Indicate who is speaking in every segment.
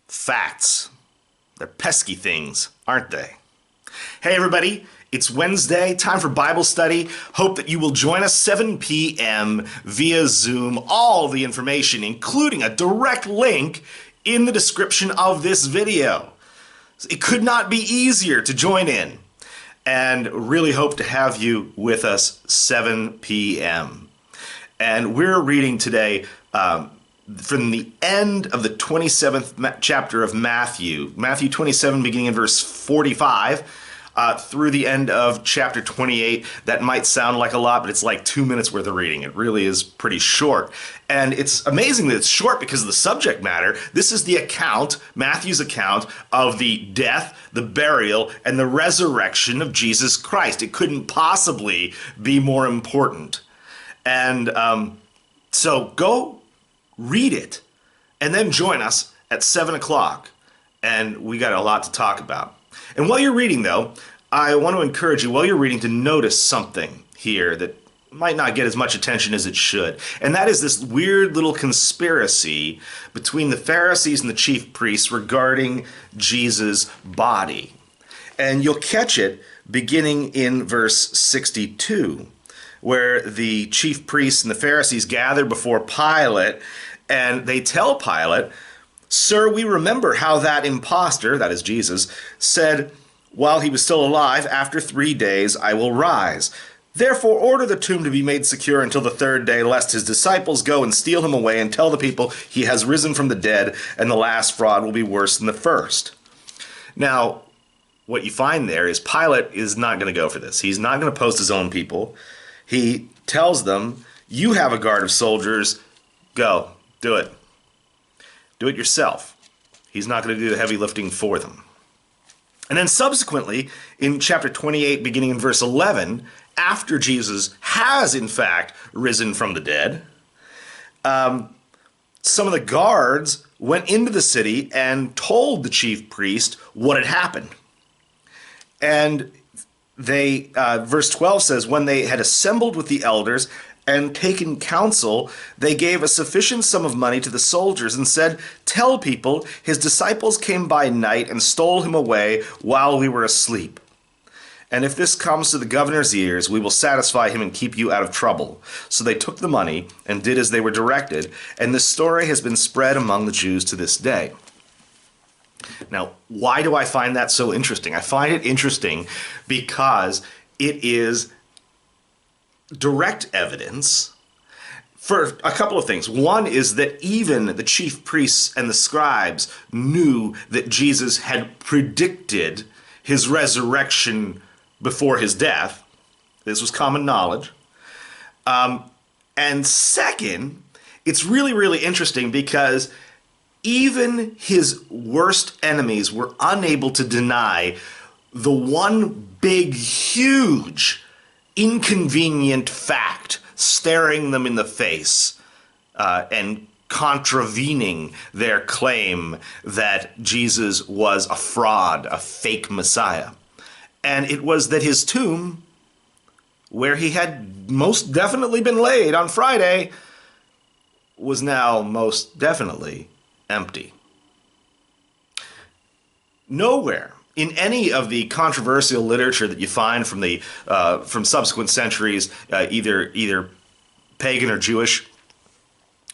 Speaker 1: Facts. They're pesky things, aren't they? Hey everybody, it's Wednesday, time for Bible study. Hope that you will join us 7 p.m. via Zoom. All the information, including a direct link, in the description of this video. It could not be easier to join in, and really hope to have you with us 7 p.m. And we're reading today from the end of the 27th chapter of Matthew 27, beginning in verse 45, through the end of chapter 28. That might sound like a lot, but it's like 2 minutes worth of reading. It really is pretty short. And it's amazing that it's short because of the subject matter. This is the account, Matthew's account, of the death, the burial, and the resurrection of Jesus Christ. It couldn't possibly be more important. And so go read it, and then join us at 7 o'clock, and we got a lot to talk about. And while you're reading, though, I want to encourage you, while you're reading, to notice something here that might not get as much attention as it should, and that is this weird little conspiracy between the Pharisees and the chief priests regarding Jesus' body. And you'll catch it beginning in verse 62, where the chief priests and the Pharisees gather before Pilate, and they tell Pilate, "Sir, we remember how that impostor," that is Jesus, "said, while he was still alive, 'After 3 days I will rise.' Therefore order the tomb to be made secure until the third day, lest his disciples go and steal him away and tell the people he has risen from the dead, and the last fraud will be worse than the first." Now, what you find there is Pilate is not going to go for this. He's not going to post his own people. He tells them, "You have a guard of soldiers. Go, do it. Do it yourself." He's not going to do the heavy lifting for them. And then subsequently, in chapter 28, beginning in verse 11, after Jesus has in fact risen from the dead, some of the guards went into the city and told the chief priest what had happened. And they, verse 12 says, "When they had assembled with the elders and taken counsel, they gave a sufficient sum of money to the soldiers and said, 'Tell people, his disciples came by night and stole him away while we were asleep. And if this comes to the governor's ears, we will satisfy him and keep you out of trouble.' So they took the money and did as they were directed, and this story has been spread among the Jews to this day." Now, why do I find that so interesting? I find it interesting because it is direct evidence for a couple of things. One is that even the chief priests and the scribes knew that Jesus had predicted his resurrection before his death. This was common knowledge. And second, it's really, really interesting because even his worst enemies were unable to deny the one big, huge, inconvenient fact staring them in the face and contravening their claim that Jesus was a fraud, a fake Messiah. And it was that his tomb, where he had most definitely been laid on Friday, was now most definitely empty. Nowhere in any of the controversial literature that you find from the from subsequent centuries, either pagan or Jewish,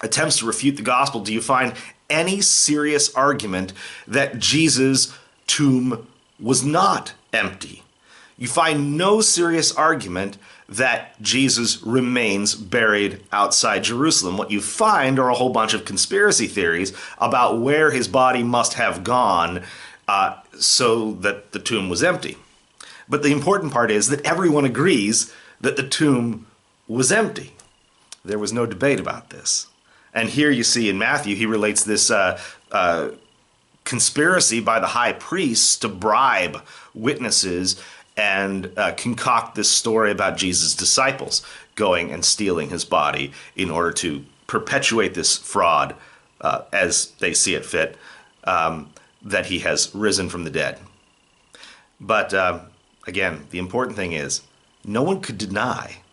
Speaker 1: attempts to refute the gospel, do you find any serious argument that Jesus' tomb was not empty. You find no serious argument that Jesus remains buried outside Jerusalem. What you find are a whole bunch of conspiracy theories about where his body must have gone so that the tomb was empty. But the important part is that everyone agrees that the tomb was empty. There was no debate about this. And here you see in Matthew, he relates this conspiracy by the high priests to bribe witnesses and concoct this story about Jesus' disciples going and stealing his body in order to perpetuate this fraud as they see it fit, that he has risen from the dead. But again, the important thing is no one could deny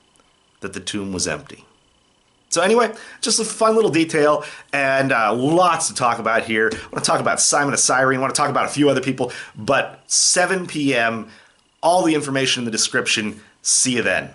Speaker 1: that the tomb was empty. So anyway, just a fun little detail and lots to talk about here. I want to talk about Simon of Cyrene. I want to talk about a few other people, but 7 p.m., all the information in the description. See you then.